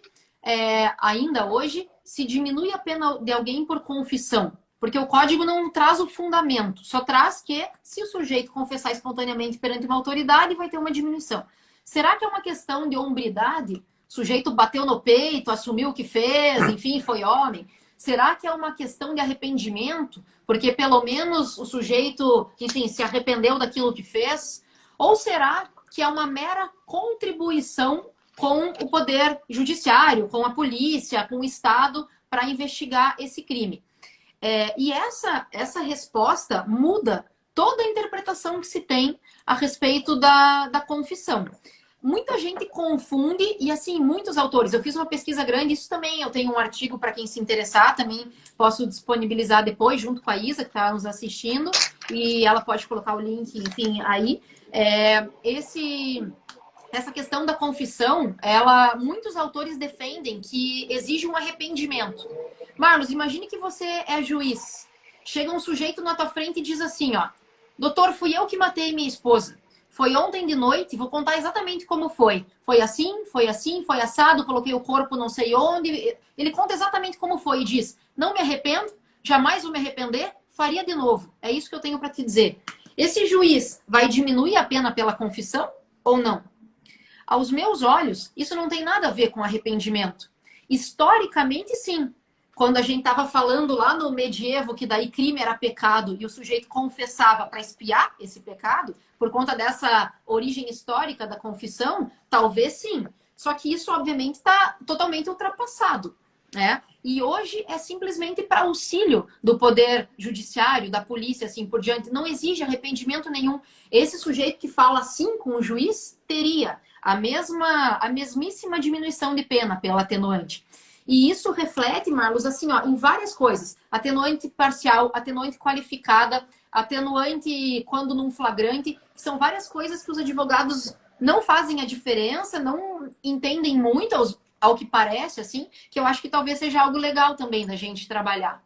ainda hoje, se diminui a pena de alguém por confissão? Porque o código não traz o fundamento, só traz que se o sujeito confessar espontaneamente perante uma autoridade, vai ter uma diminuição. Será que é uma questão de hombridade? O sujeito bateu no peito, assumiu o que fez, enfim, foi homem. Será que é uma questão de arrependimento? Porque pelo menos o sujeito, enfim, se arrependeu daquilo que fez? Ou será que é uma mera contribuição com o poder judiciário, com a polícia, com o Estado, para investigar esse crime? E essa resposta muda toda a interpretação que se tem a respeito da confissão. Muita gente confunde, e assim, muitos autores. Eu fiz uma pesquisa grande, isso também, eu tenho um artigo para quem se interessar, também posso disponibilizar depois, junto com a Isa, que está nos assistindo, e ela pode colocar o link, enfim, aí. Essa questão da confissão, muitos autores defendem que exige um arrependimento. Marlos, imagine que você é juiz. Chega um sujeito na tua frente e diz assim, ó, doutor, fui eu que matei minha esposa. Foi ontem de noite, vou contar exatamente como foi. Foi assim, foi assado, coloquei o corpo não sei onde. Ele conta exatamente como foi e diz, não me arrependo, jamais vou me arrepender, faria de novo. É isso que eu tenho para te dizer. Esse juiz vai diminuir a pena pela confissão ou não? Aos meus olhos, isso não tem nada a ver com arrependimento. Historicamente, sim. Quando a gente estava falando lá no medievo que daí crime era pecado e o sujeito confessava para expiar esse pecado, por conta dessa origem histórica da confissão, talvez sim. Só que isso, obviamente, está totalmente ultrapassado, né? E hoje é simplesmente para auxílio do poder judiciário, da polícia, assim por diante. Não exige arrependimento nenhum. Esse sujeito que fala assim com o juiz, teria a mesmíssima diminuição de pena pela atenuante. E isso reflete, Marlos, assim, ó, em várias coisas. Atenuante parcial, atenuante qualificada, atenuante quando num flagrante. São várias coisas que os advogados não fazem a diferença, não entendem muito ao que parece, assim, que eu acho que talvez seja algo legal também da gente trabalhar.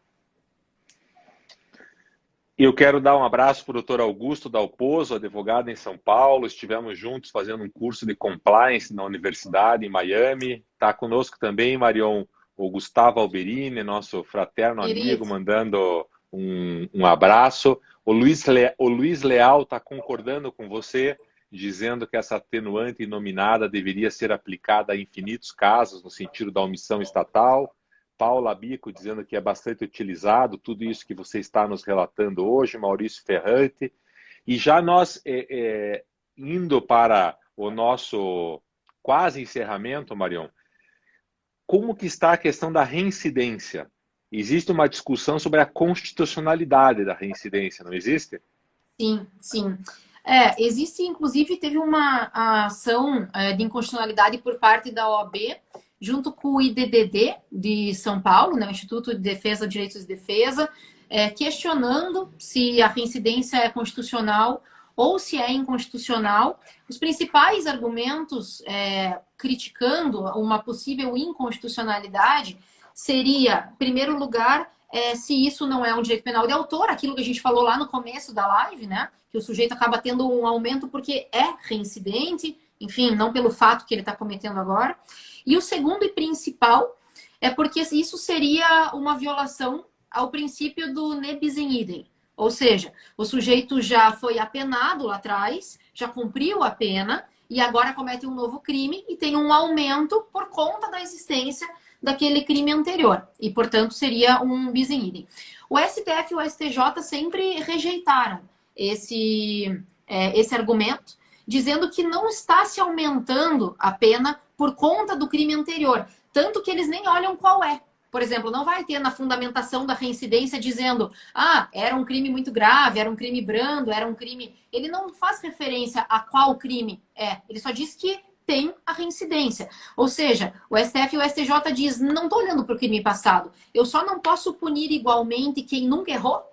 Eu quero dar um abraço para o doutor Augusto Dalpozo, advogado em São Paulo. Estivemos juntos fazendo um curso de compliance na universidade em Miami. Está conosco também, Marion, o Gustavo Alberini, nosso fraterno amigo, mandando um abraço. O Luiz Leal está concordando com você, dizendo que essa atenuante inominada deveria ser aplicada a infinitos casos, no sentido da omissão estatal. Paula Bico dizendo que é bastante utilizado, tudo isso que você está nos relatando hoje, Maurício Ferrante. E já nós, indo para o nosso quase encerramento, Marion, como que está a questão da reincidência? Existe uma discussão sobre a constitucionalidade da reincidência, não existe? Sim, sim. Existe, inclusive, teve uma ação de inconstitucionalidade por parte da OAB, junto com o IDDD de São Paulo, né, o Instituto de Defesa de Direitos de Defesa, questionando se a reincidência é constitucional ou se é inconstitucional. Os principais argumentos criticando uma possível inconstitucionalidade seria, em primeiro lugar, se isso não é um direito penal de autor, aquilo que a gente falou lá no começo da live, né, que o sujeito acaba tendo um aumento porque é reincidente, enfim, não pelo fato que ele está cometendo agora. E o segundo e principal é porque isso seria uma violação ao princípio do ne bis in idem. Ou seja, o sujeito já foi apenado lá atrás, já cumpriu a pena e agora comete um novo crime e tem um aumento por conta da existência daquele crime anterior. E, portanto, seria um bis in idem. O STF e o STJ sempre rejeitaram esse argumento, dizendo que não está se aumentando a pena por conta do crime anterior. Tanto que eles nem olham qual é. Por exemplo, não vai ter na fundamentação da reincidência dizendo era um crime muito grave, era um crime brando, era um crime... Ele não faz referência a qual crime é. Ele só diz que tem a reincidência. Ou seja, o STF e o STJ diz, não estou olhando para o crime passado. Eu só não posso punir igualmente quem nunca errou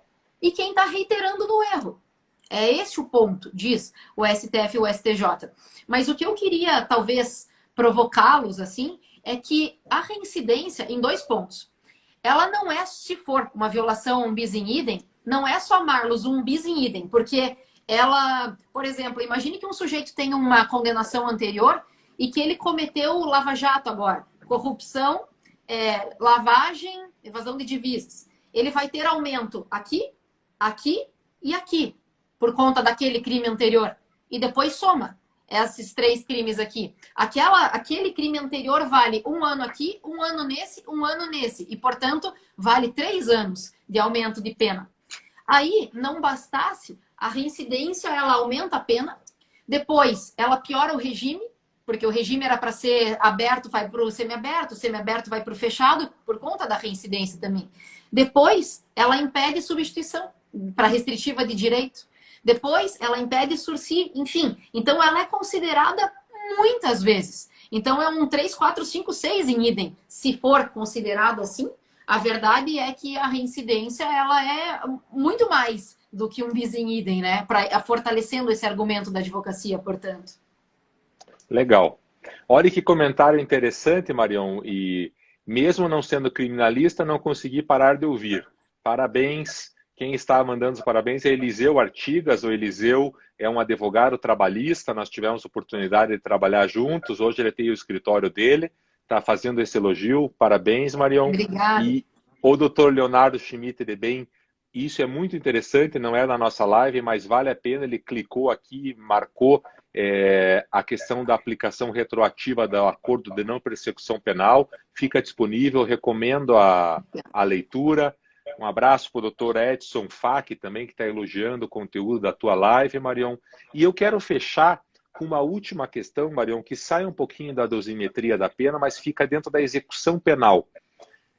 e quem está reiterando no erro. É esse o ponto, diz o STF e o STJ. Mas o que eu queria, talvez, provocá-los, assim, é que a reincidência, em 2 pontos, ela não é, se for uma violação, um bis in idem, não é só, Marlos, um bis in idem, porque ela, por exemplo, imagine que um sujeito tem uma condenação anterior e que ele cometeu lava-jato agora, corrupção, lavagem, evasão de divisas. Ele vai ter aumento aqui, aqui e aqui, por conta daquele crime anterior. E depois soma esses 3 crimes aqui. Aquele crime anterior vale 1 ano aqui, 1 ano nesse, 1 ano nesse. E, portanto, vale 3 anos de aumento de pena. Aí, não bastasse, a reincidência, ela aumenta a pena. Depois, ela piora o regime, porque o regime era para ser aberto, vai para o semiaberto, o semiaberto vai para o fechado, por conta da reincidência também. Depois, ela impede substituição para restritiva de direito. Depois, ela impede sursi, enfim. Então, ela é considerada muitas vezes. Então, é um 3, 4, 5, 6 in idem. Se for considerado assim, a verdade é que a reincidência ela é muito mais do que um bis in idem, né? Fortalecendo esse argumento da advocacia, portanto. Legal. Olha que comentário interessante, Marion. E mesmo não sendo criminalista, não consegui parar de ouvir. Parabéns. Quem está mandando os parabéns é Eliseu Artigas. O Eliseu é um advogado trabalhista, nós tivemos oportunidade de trabalhar juntos, hoje ele tem o escritório dele, está fazendo esse elogio. Parabéns, Marion. Obrigada. E o doutor Leonardo Schmidt de Bem, isso é muito interessante, não é na nossa live, mas vale a pena, ele clicou aqui, marcou a questão da aplicação retroativa do acordo de não persecução penal, fica disponível, recomendo a leitura. Um abraço para o doutor Edson Fac também, que está elogiando o conteúdo da tua live, Marion. E eu quero fechar com uma última questão, Marion, que sai um pouquinho da dosimetria da pena, mas fica dentro da execução penal.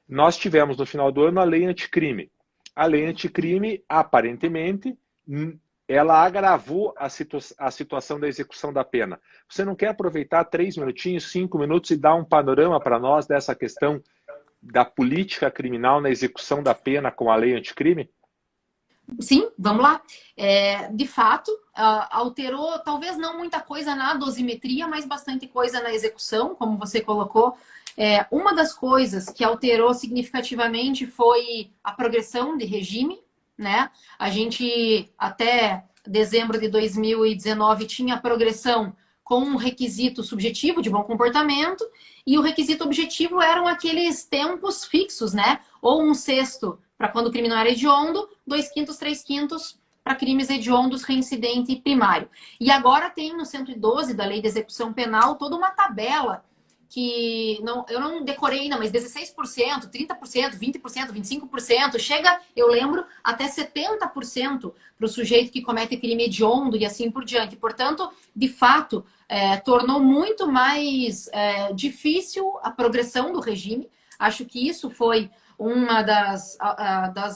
Nós tivemos no final do ano a lei anticrime. A lei anticrime, aparentemente, ela agravou a situação da execução da pena. Você não quer aproveitar 3 minutinhos, 5 minutos e dar um panorama para nós dessa questão da política criminal na execução da pena com a lei anticrime? Sim, vamos lá. De fato, alterou, talvez não muita coisa na dosimetria, mas bastante coisa na execução, como você colocou. Uma das coisas que alterou significativamente foi a progressão de regime, né? A gente, até dezembro de 2019, tinha a progressão com um requisito subjetivo de bom comportamento, e o requisito objetivo eram aqueles tempos fixos, né? Ou 1/6 para quando o crime não era hediondo, 2/5, 3/5 para crimes hediondos, reincidente e primário. E agora tem no 112 da Lei de Execução Penal toda uma tabela que eu não decorei ainda, mas 16%, 30%, 20%, 25%, chega, eu lembro, até 70% para o sujeito que comete crime hediondo e assim por diante. Portanto, de fato, tornou muito mais difícil a progressão do regime. Acho que isso foi uma das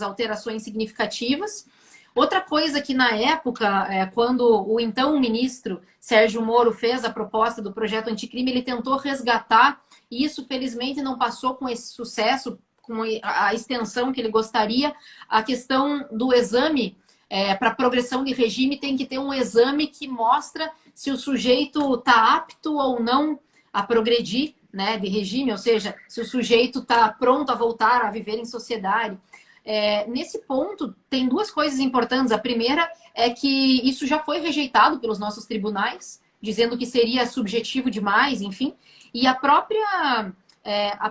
alterações significativas. Outra coisa que na época, quando o então ministro Sérgio Moro fez a proposta do projeto anticrime, ele tentou resgatar, e isso felizmente não passou com esse sucesso, com a extensão que ele gostaria, a questão do exame. Para progressão de regime tem que ter um exame que mostra se o sujeito está apto ou não a progredir, né, de regime, ou seja, se o sujeito está pronto a voltar a viver em sociedade. Nesse ponto, tem duas coisas importantes. A primeira é que isso já foi rejeitado pelos nossos tribunais, dizendo que seria subjetivo demais, enfim. E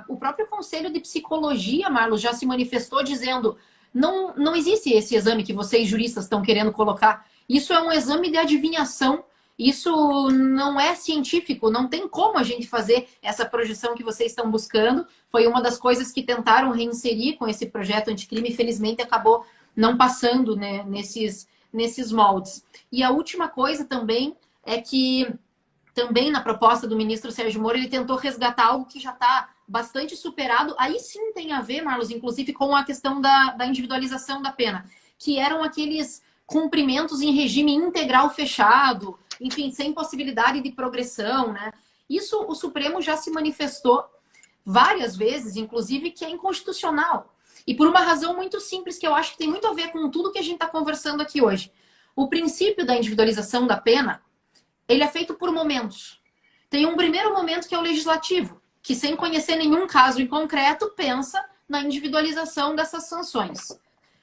o próprio Conselho de Psicologia, Marlos, já se manifestou dizendo não existe esse exame que vocês juristas estão querendo colocar. Isso é um exame de adivinhação. Isso não é científico, não tem como a gente fazer essa projeção que vocês estão buscando. Foi uma das coisas que tentaram reinserir com esse projeto anticrime e felizmente acabou não passando, né, nesses moldes. E a última coisa também é que, também na proposta do ministro Sérgio Moro, ele tentou resgatar algo que já está bastante superado. Aí sim tem a ver, Marlos, inclusive com a questão da individualização da pena, que eram aqueles cumprimentos em regime integral fechado, enfim, sem possibilidade de progressão, né? Isso o Supremo já se manifestou várias vezes, inclusive, que é inconstitucional. E por uma razão muito simples, que eu acho que tem muito a ver com tudo que a gente está conversando aqui hoje. O princípio da individualização da pena, ele é feito por momentos. Tem um primeiro momento que é o legislativo, que sem conhecer nenhum caso em concreto, pensa na individualização dessas sanções.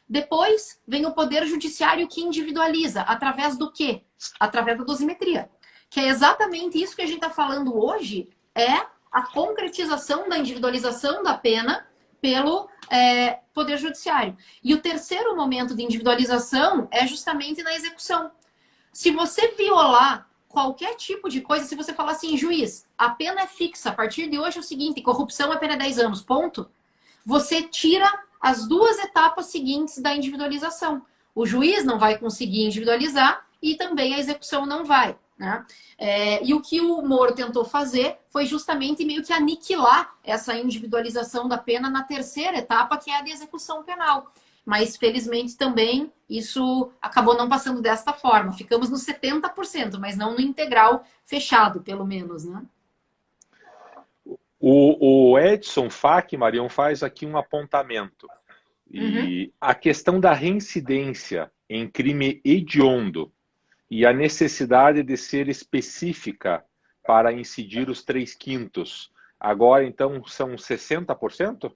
Depois vem o Poder Judiciário que individualiza. Através do quê? Através da dosimetria. Que é exatamente isso que a gente está falando hoje, é a concretização da individualização da pena pelo Poder Judiciário. E o terceiro momento de individualização é justamente na execução. Se você violar qualquer tipo de coisa, se você falar assim, juiz, a pena é fixa, a partir de hoje é o seguinte, corrupção é pena 10 anos, ponto. Você tira as duas etapas seguintes da individualização. O juiz não vai conseguir individualizar e também a execução não vai, né? E o que o Moro tentou fazer foi justamente meio que aniquilar essa individualização da pena na terceira etapa, que é a de execução penal. Mas, felizmente, também isso acabou não passando desta forma. Ficamos no 70%, mas não no integral fechado, pelo menos, né? O Edson Fachin, Marião, faz aqui um apontamento. E a questão da reincidência em crime hediondo e a necessidade de ser específica para incidir os 3/5, agora, então, são 60%?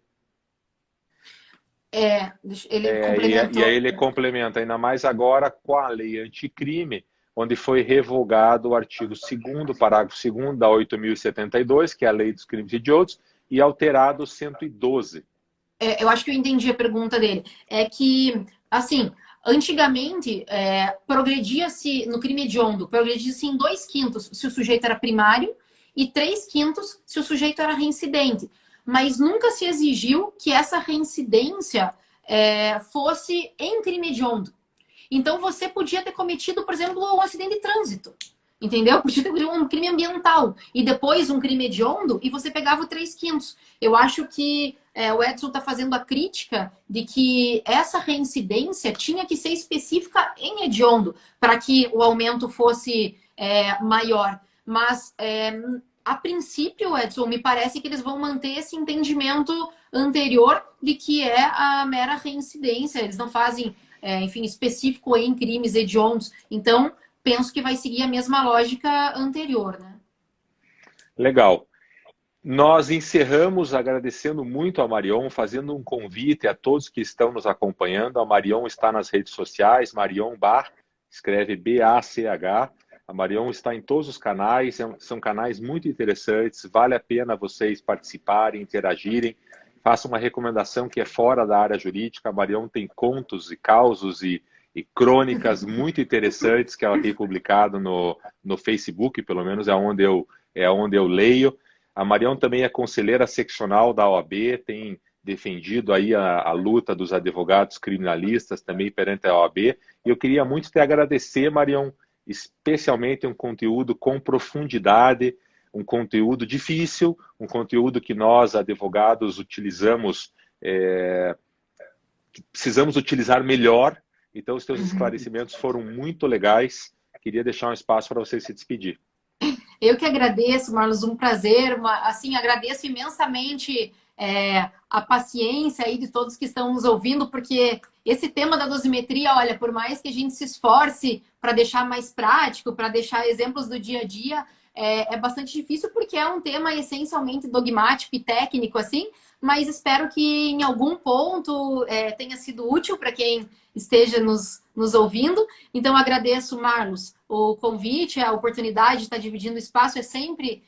Ele complementou. E aí ele complementa, ainda mais agora com a lei anticrime, onde foi revogado o artigo 2º, parágrafo 2º da 8.072, que é a lei dos crimes hediondos, e alterado o 112. Eu acho que eu entendi a pergunta dele. É que, assim, antigamente, progredia-se no crime hediondo, progredia-se em 2/5 se o sujeito era primário e 3/5 se o sujeito era reincidente. Mas nunca se exigiu que essa reincidência fosse em crime hediondo. Então, você podia ter cometido, por exemplo, um acidente de trânsito. Entendeu? Podia ter um crime ambiental e depois um crime hediondo e você pegava o 3 quintos. Eu acho que o Edson está fazendo a crítica de que essa reincidência tinha que ser específica em hediondo para que o aumento fosse maior. Mas, a princípio, Edson, me parece que eles vão manter esse entendimento anterior de que é a mera reincidência. Eles não fazem, enfim, específico em crimes hediondos. Então, penso que vai seguir a mesma lógica anterior, né? Legal. Nós encerramos agradecendo muito a Marion, fazendo um convite a todos que estão nos acompanhando. A Marion está nas redes sociais, Marion Bach, escreve B-A-C-H. A Marion está em todos os canais, são canais muito interessantes, vale a pena vocês participarem, interagirem. Faço uma recomendação que é fora da área jurídica. A Marion tem contos e causos e crônicas muito interessantes que ela tem publicado no Facebook, pelo menos é onde eu leio. A Marion também é conselheira seccional da OAB, tem defendido aí a luta dos advogados criminalistas também perante a OAB. E eu queria muito te agradecer, Marion, especialmente um conteúdo com profundidade, um conteúdo difícil, um conteúdo que nós, advogados, utilizamos, precisamos utilizar melhor. Então, os teus esclarecimentos foram muito legais. Queria deixar um espaço para você se despedir. Eu que agradeço, Marlos, um prazer. Assim, agradeço imensamente a paciência aí de todos que estão nos ouvindo, porque esse tema da dosimetria, olha, por mais que a gente se esforce para deixar mais prático, para deixar exemplos do dia a dia, é bastante difícil porque é um tema essencialmente dogmático e técnico, assim, mas espero que em algum ponto tenha sido útil para quem esteja nos ouvindo. Então, agradeço, Marlos, o convite, a oportunidade de estar dividindo o espaço. É sempre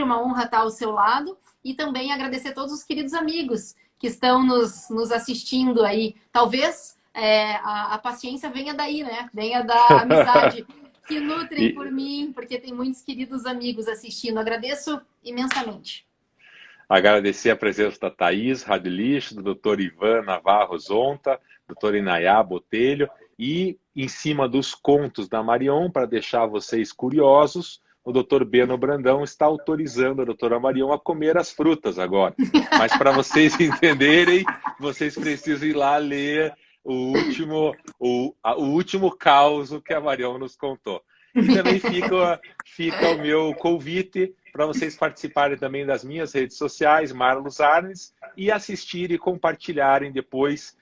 uma honra estar ao seu lado. E também agradecer a todos os queridos amigos que estão nos assistindo aí. Talvez a paciência venha daí, né? Venha da amizade que nutrem por mim, porque tem muitos queridos amigos assistindo. Agradeço imensamente. Agradecer a presença da Thaís Radlich, do Dr. Ivan Navarro Zonta, Dr. Inayá Botelho, e em cima dos contos da Marion, para deixar vocês curiosos, o Dr. Beno Brandão está autorizando a doutora Marion a comer as frutas agora. Mas para vocês entenderem, vocês precisam ir lá ler o último caos que a Marion nos contou. E também fica o meu convite para vocês participarem também das minhas redes sociais, Marlos Arnes, e assistirem e compartilharem depois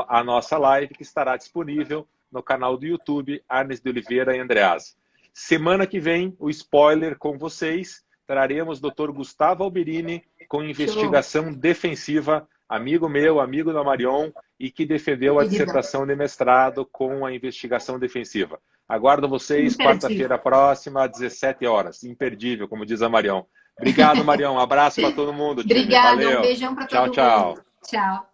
a nossa live, que estará disponível no canal do YouTube Arnes de Oliveira e Andreasa. Semana que vem, o spoiler com vocês, traremos o Dr. Gustavo Alberini com investigação defensiva, amigo meu, amigo da Marion, e que defendeu a dissertação de mestrado com a investigação defensiva. Aguardo vocês quarta-feira próxima, às 17 horas. Imperdível, como diz a Marion. Obrigado, Marion. Um abraço para todo mundo. Obrigada, um beijão para todo mundo. Tchau, tchau. Tchau.